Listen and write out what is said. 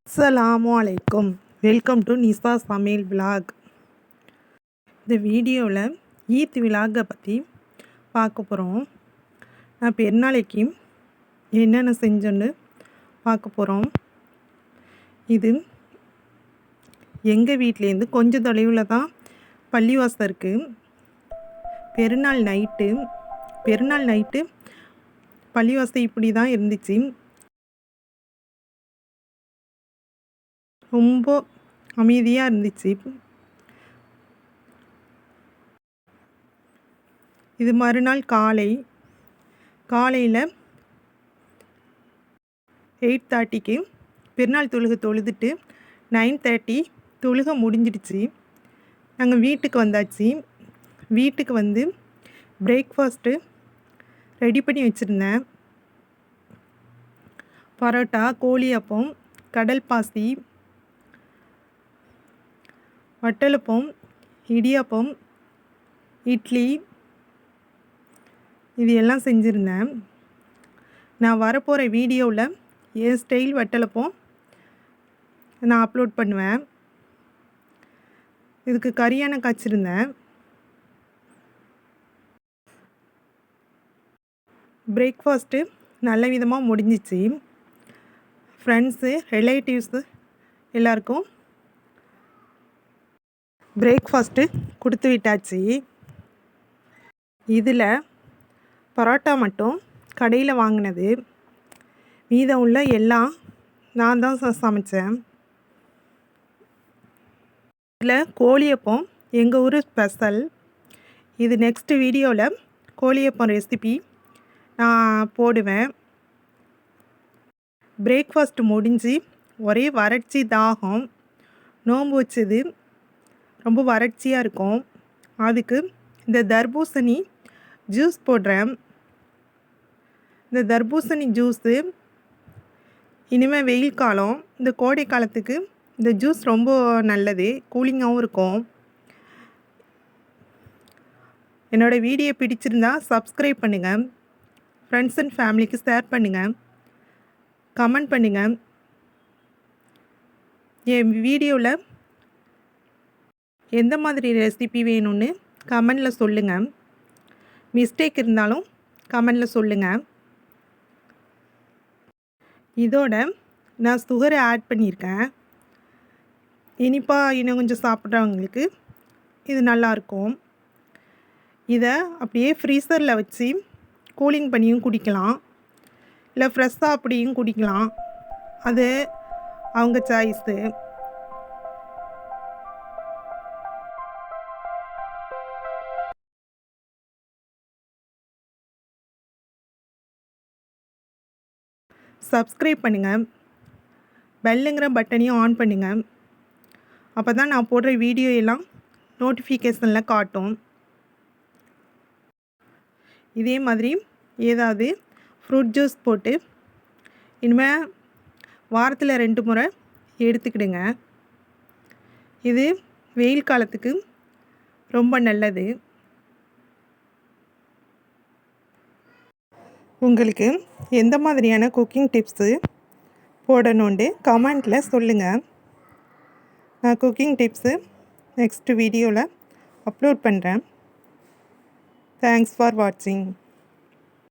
அஸ்ஸலாமு அலைக்கும். Welcome to நிசா சமையல் விலாக். இந்த வீடியோவில் ஈத் விலாகை பற்றி பார்க்க போகிறோம். நான் பெருநாளைக்கு என்னென்ன செஞ்சோன்னு பார்க்க போகிறோம். இது எங்கள் வீட்டிலேருந்து கொஞ்சம் தொலைவில் தான் பள்ளிவாசல் இருக்குது. பெருநாள் நைட்டு பள்ளிவாசல் இப்படி தான் இருந்துச்சு. ரொம்ப அமைதியாக இருந்துச்சு. இது மறுநாள் காலையில் 8:30க்கு பெருநாள் தொழுதுட்டு 9:30 தொழுகை முடிஞ்சிடுச்சு. நாங்கள் வீட்டுக்கு வந்தாச்சு. வீட்டுக்கு வந்து பிரேக்ஃபாஸ்ட்டு ரெடி பண்ணி வச்சுருந்தேன். பரோட்டா, கோழி அப்பம், கடல் பாசி, வட்டலப்பம், இடியாப்பம், இட்லி, இது எல்லாம் செஞ்சுருந்தேன். நான் வரப்போகிற வீடியோவில் என் ஸ்டைல் வட்டலப்பம் நான் அப்லோட் பண்ணுவேன். இதுக்கு கறியான காய்ச்சிருந்தேன். பிரேக்ஃபாஸ்ட்டு நல்ல விதமாக முடிஞ்சிச்சு. ஃப்ரெண்ட்ஸு, ரிலேட்டிவ்ஸு எல்லாருக்கும் பிரேக்ஃபாஸ்ட்டு கொடுத்து விட்டாச்சு. இதில் பரோட்டா மட்டும் கடையில் வாங்கினது, மீதம் உள்ள எல்லாம் நான் தான் சமைச்சேன். இதில் கோழியப்பம் எங்கள் ஊர் ஸ்பெஷல். இது நெக்ஸ்ட் வீடியோவில் கோழியப்பம் ரெசிபி நான் போடுவேன். பிரேக்ஃபாஸ்ட் முடிஞ்சு ஒரே வறட்சி தாகம், நோன்பு வச்சது ரொம்ப வறட்சியாக இருக்கும். அதுக்கு இந்த தர்பூசணி ஜூஸ் போடுறேன். இந்த தர்பூசணி ஜூஸு இனிமேல் வெயில் காலம், இந்த கோடை காலத்துக்கு இந்த ஜூஸ் ரொம்ப நல்லது, கூலிங்காகவும் இருக்கும். என்னோடய வீடியோ பிடிச்சிருந்தா சப்ஸ்கிரைப் பண்ணுங்கள், ஃப்ரெண்ட்ஸ் அண்ட் ஃபேமிலிக்கு ஷேர் பண்ணுங்கள், கமெண்ட் பண்ணுங்கள். என் வீடியோவில் எந்த மாதிரி ரெசிபி வேணும்னு கமெண்டில் சொல்லுங்கள். மிஸ்டேக் இருந்தாலும் கமெண்டில் சொல்லுங்கள். இதோட நான் சுகரை ஆட் பண்ணியிருக்கேன். இனிப்பாக இன்னும் கொஞ்சம் சாப்பிட்றவங்களுக்கு இது நல்லாயிருக்கும். இதை அப்படியே ஃப்ரீசரில் வச்சு கூலிங் பண்ணியும் குடிக்கலாம், இல்லை ஃப்ரெஷ்ஷாக அப்படியும் குடிக்கலாம். அது அவங்க சாய்ஸு. சப்ஸ்கிரைப் பண்ணுங்கள், பெல்லுங்கிற பட்டனையும் ஆன் பண்ணுங்கள். அப்போ தான் நான் போடுற வீடியோ எல்லாம் நோட்டிஃபிகேஷனில் காட்டும். இதே மாதிரி ஏதாவது ஃப்ரூட் ஜூஸ் போட்டு இனிமேல் வாரத்தில் 2 முறை எடுத்துக்கிடுங்க. இது வெயில் காலத்துக்கு ரொம்ப நல்லது. உங்களுக்கு எந்த மாதிரியான குக்கிங் டிப்ஸு போடணுன்ட்டு கமெண்ட்டில் சொல்லுங்கள். நான் குக்கிங் டிப்ஸு நெக்ஸ்ட் வீடியோவில் அப்லோட் பண்ணுறேன். தேங்க்ஸ் ஃபார் வாட்சிங்.